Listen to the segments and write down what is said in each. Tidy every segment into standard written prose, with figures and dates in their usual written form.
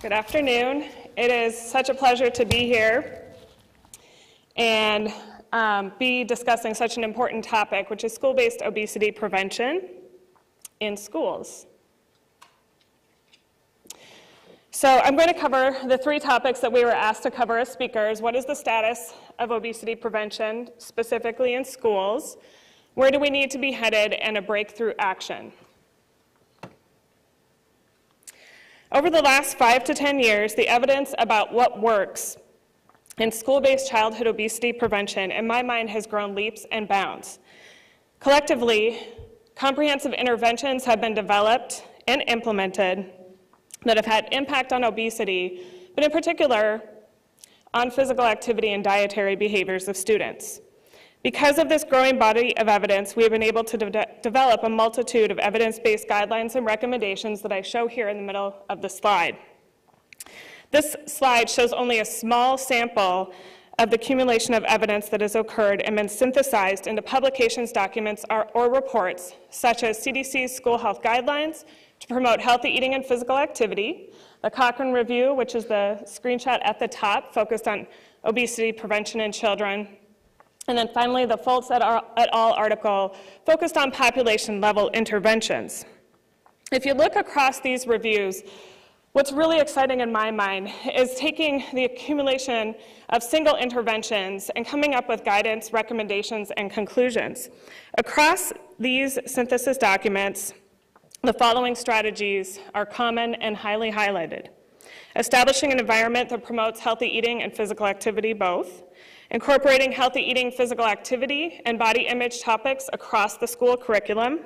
Good afternoon. It is such a pleasure to be here and be discussing such an important topic, which is school-based obesity prevention in schools. So I'm going to cover the three topics that we were asked to cover as speakers. What is the status of obesity prevention, specifically in schools? Where do we need to be headed? And a breakthrough action. Over the last 5 to 10 years, the evidence about what works in school-based childhood obesity prevention, in my mind, has grown leaps and bounds. Collectively, comprehensive interventions have been developed and implemented that have had impact on obesity, but in particular, on physical activity and dietary behaviors of students. Because of this growing body of evidence, we have been able to develop a multitude of evidence-based guidelines and recommendations that I show here in the middle of the slide. This slide shows only a small sample of the accumulation of evidence that has occurred and been synthesized into publications, documents, or reports, such as CDC's School Health Guidelines to promote healthy eating and physical activity, the Cochrane Review, which is the screenshot at the top, focused on obesity prevention in children, and then finally, the Foltz et al. Article focused on population-level interventions. If you look across these reviews, what's really exciting in my mind is taking the accumulation of single interventions and coming up with guidance, recommendations, and conclusions. Across these synthesis documents, the following strategies are common and highly highlighted. Establishing an environment that promotes healthy eating and physical activity both. Incorporating healthy eating, physical activity, and body image topics across the school curriculum.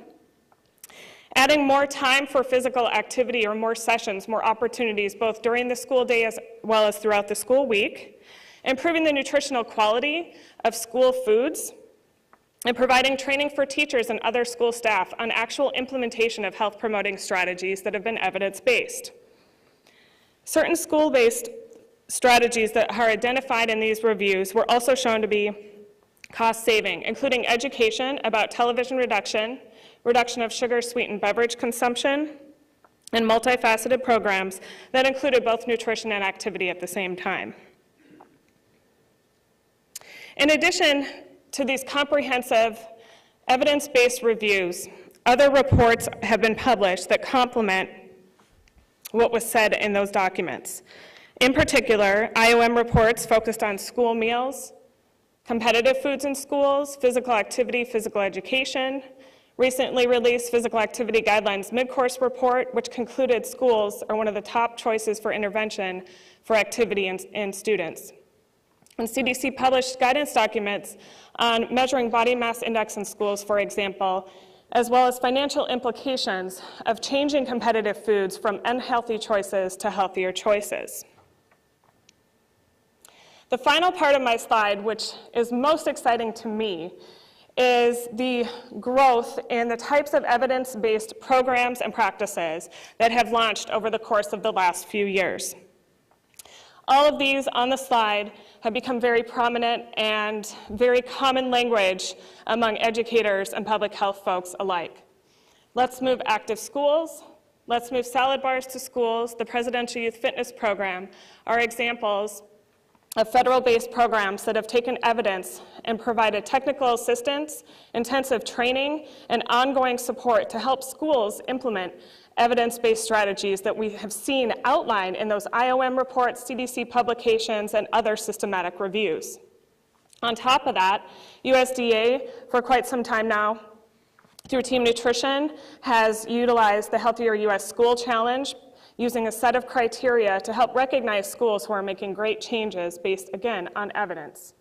Adding more time for physical activity, or more sessions, more opportunities, both during the school day as well as throughout the school week. Improving the nutritional quality of school foods. And providing training for teachers and other school staff on actual implementation of health-promoting strategies that have been evidence-based. Certain school-based strategies that are identified in these reviews were also shown to be cost-saving, including education about television reduction, reduction of sugar-sweetened beverage consumption, and multifaceted programs that included both nutrition and activity at the same time. In addition to these comprehensive evidence-based reviews, other reports have been published that complement what was said in those documents. In particular, IOM reports focused on school meals, competitive foods in schools, physical activity, physical education, recently released Physical Activity Guidelines Mid-Course Report, which concluded schools are one of the top choices for intervention for activity in students. And CDC published guidance documents on measuring body mass index in schools, for example, as well as financial implications of changing competitive foods from unhealthy choices to healthier choices. The final part of my slide, which is most exciting to me, is the growth in the types of evidence-based programs and practices that have launched over the course of the last few years. All of these on the slide have become very prominent and very common language among educators and public health folks alike. Let's Move Active Schools, Let's Move Salad Bars to Schools, the Presidential Youth Fitness Program are examples of federal-based programs that have taken evidence and provided technical assistance, intensive training, and ongoing support to help schools implement evidence-based strategies that we have seen outlined in those IOM reports, CDC publications, and other systematic reviews. On top of that, USDA, for quite some time now, through Team Nutrition, has utilized the Healthier US School Challenge, using a set of criteria to help recognize schools who are making great changes based, again, on evidence.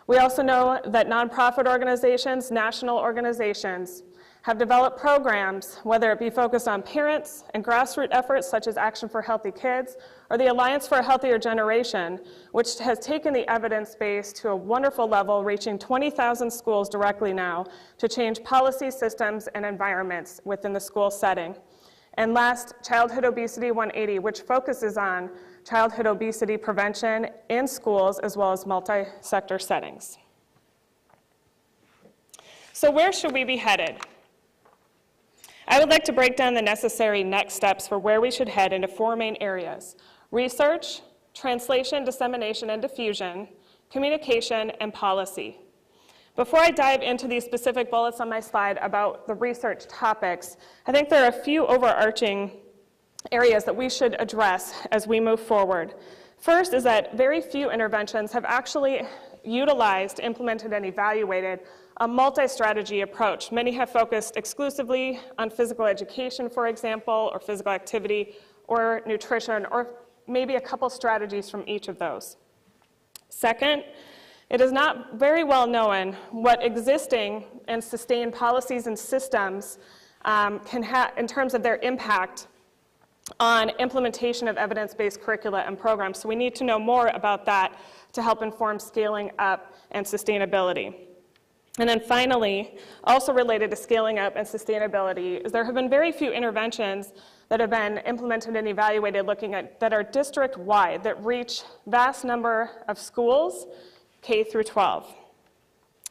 We also know that nonprofit organizations, national organizations, have developed programs, whether it be focused on parents and grassroots efforts such as Action for Healthy Kids, or the Alliance for a Healthier Generation, which has taken the evidence base to a wonderful level, reaching 20,000 schools directly now to change policy, systems, and environments within the school setting. And last, Childhood Obesity 180, which focuses on childhood obesity prevention in schools as well as multi-sector settings. So where should we be headed? I would like to break down the necessary next steps for where we should head into 4 main areas: research, translation, dissemination, and diffusion, communication, and policy. Before I dive into these specific bullets on my slide about the research topics, I think there are a few overarching areas that we should address as we move forward. First is that very few interventions have actually utilized, implemented, and evaluated a multi-strategy approach. Many have focused exclusively on physical education, for example, or physical activity, or nutrition, or maybe a couple strategies from each of those. Second, it is not very well known what existing and sustained policies and systems can have in terms of their impact on implementation of evidence-based curricula and programs. So we need to know more about that to help inform scaling up and sustainability. And then finally, also related to scaling up and sustainability, is there have been very few interventions that have been implemented and evaluated looking at that are district-wide, that reach vast number of schools, K through 12.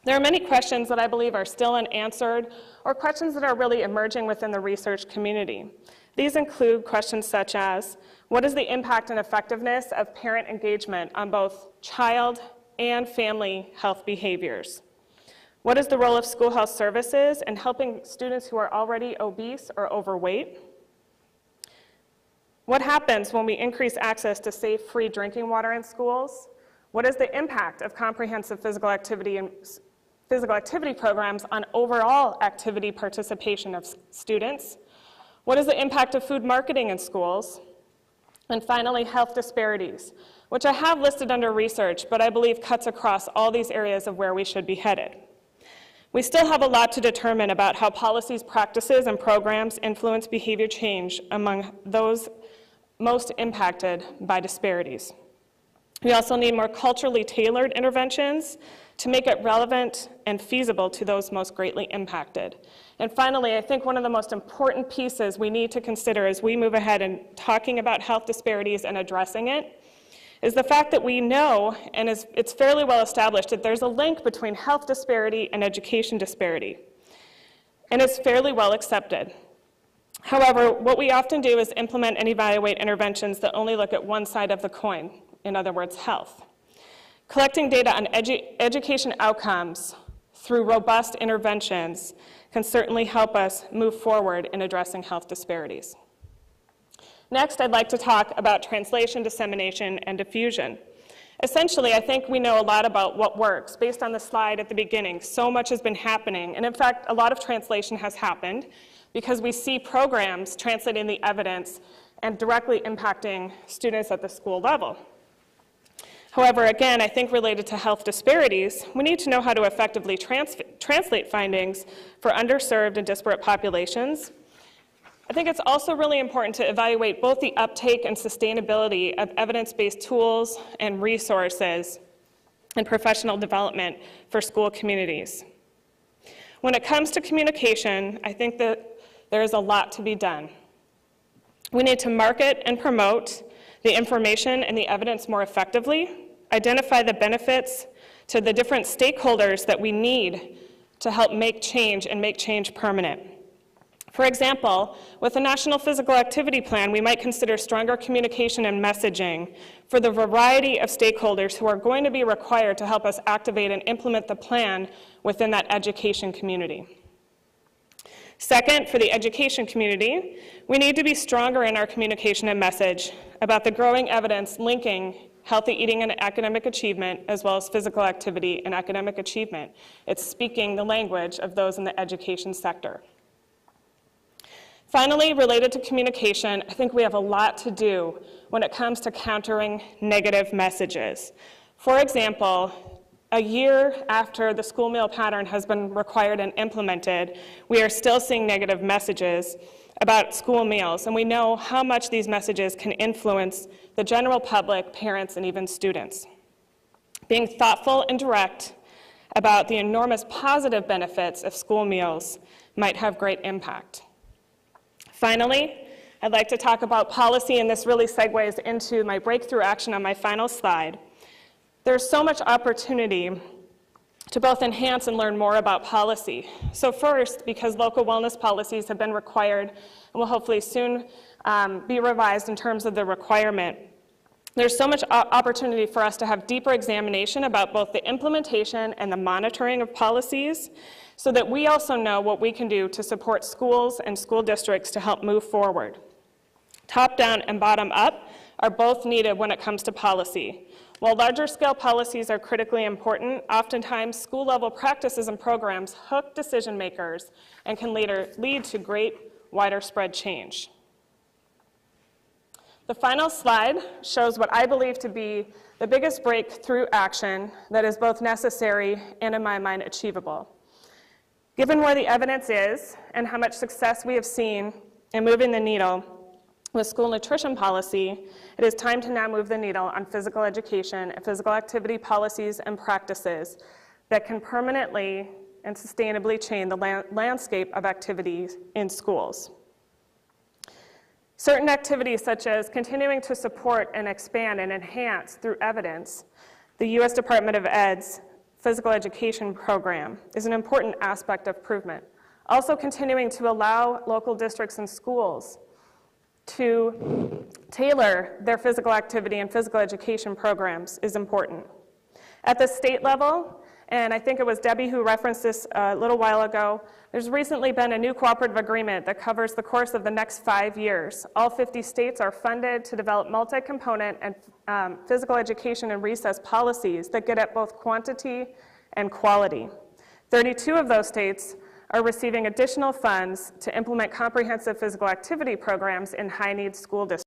There are many questions that I believe are still unanswered, or questions that are really emerging within the research community. These include questions such as, what is the impact and effectiveness of parent engagement on both child and family health behaviors? What is the role of school health services in helping students who are already obese or overweight? What happens when we increase access to safe, free drinking water in schools? What is the impact of comprehensive physical activity programs on overall activity participation of students? What is the impact of food marketing in schools? And finally, health disparities, which I have listed under research, but I believe cuts across all these areas of where we should be headed. We still have a lot to determine about how policies, practices, and programs influence behavior change among those most impacted by disparities. We also need more culturally tailored interventions to make it relevant and feasible to those most greatly impacted. And finally, I think one of the most important pieces we need to consider as we move ahead in talking about health disparities and addressing it is the fact that we know, and it's fairly well established, that there's a link between health disparity and education disparity. And it's fairly well accepted. However, what we often do is implement and evaluate interventions that only look at one side of the coin, in other words, health. Collecting data on education outcomes through robust interventions can certainly help us move forward in addressing health disparities. Next, I'd like to talk about translation, dissemination, and diffusion. Essentially, I think we know a lot about what works. Based on the slide at the beginning, so much has been happening, and in fact, a lot of translation has happened because we see programs translating the evidence and directly impacting students at the school level. However, again, I think related to health disparities, we need to know how to effectively translate findings for underserved and disparate populations. I think it's also really important to evaluate both the uptake and sustainability of evidence-based tools and resources and professional development for school communities. When it comes to communication, I think that there is a lot to be done. We need to market and promote the information and the evidence more effectively, identify the benefits to the different stakeholders that we need to help make change and make change permanent. For example, with the National Physical Activity Plan, we might consider stronger communication and messaging for the variety of stakeholders who are going to be required to help us activate and implement the plan within that education community. Second, for the education community, we need to be stronger in our communication and message about the growing evidence linking healthy eating and academic achievement, as well as physical activity and academic achievement. It's speaking the language of those in the education sector. Finally, related to communication, I think we have a lot to do when it comes to countering negative messages. For example, a year after the school meal pattern has been required and implemented, we are still seeing negative messages about school meals, and we know how much these messages can influence the general public, parents, and even students. Being thoughtful and direct about the enormous positive benefits of school meals might have great impact. Finally, I'd like to talk about policy, and this really segues into my breakthrough action on my final slide. There's so much opportunity to both enhance and learn more about policy. So first, because local wellness policies have been required and will hopefully soon be revised in terms of the requirement, there's so much opportunity for us to have deeper examination about both the implementation and the monitoring of policies, so that we also know what we can do to support schools and school districts to help move forward. Top-down and bottom-up are both needed when it comes to policy. While larger scale policies are critically important, oftentimes school-level practices and programs hook decision makers and can later lead to great wider spread change. The final slide shows what I believe to be the biggest breakthrough action that is both necessary and, in my mind, achievable. Given where the evidence is and how much success we have seen in moving the needle with school nutrition policy, it is time to now move the needle on physical education and physical activity policies and practices that can permanently and sustainably change the landscape of activities in schools. Certain activities, such as continuing to support and expand and enhance through evidence the U.S. Department of Ed's physical education program, is an important aspect of improvement. Also, continuing to allow local districts and schools to tailor their physical activity and physical education programs is important. At the state level, and I think it was Debbie who referenced this a little while ago, there's recently been a new cooperative agreement that covers the course of the next 5 years. All 50 states are funded to develop multi-component and physical education and recess policies that get at both quantity and quality. 32 of those states are receiving additional funds to implement comprehensive physical activity programs in high-need school districts.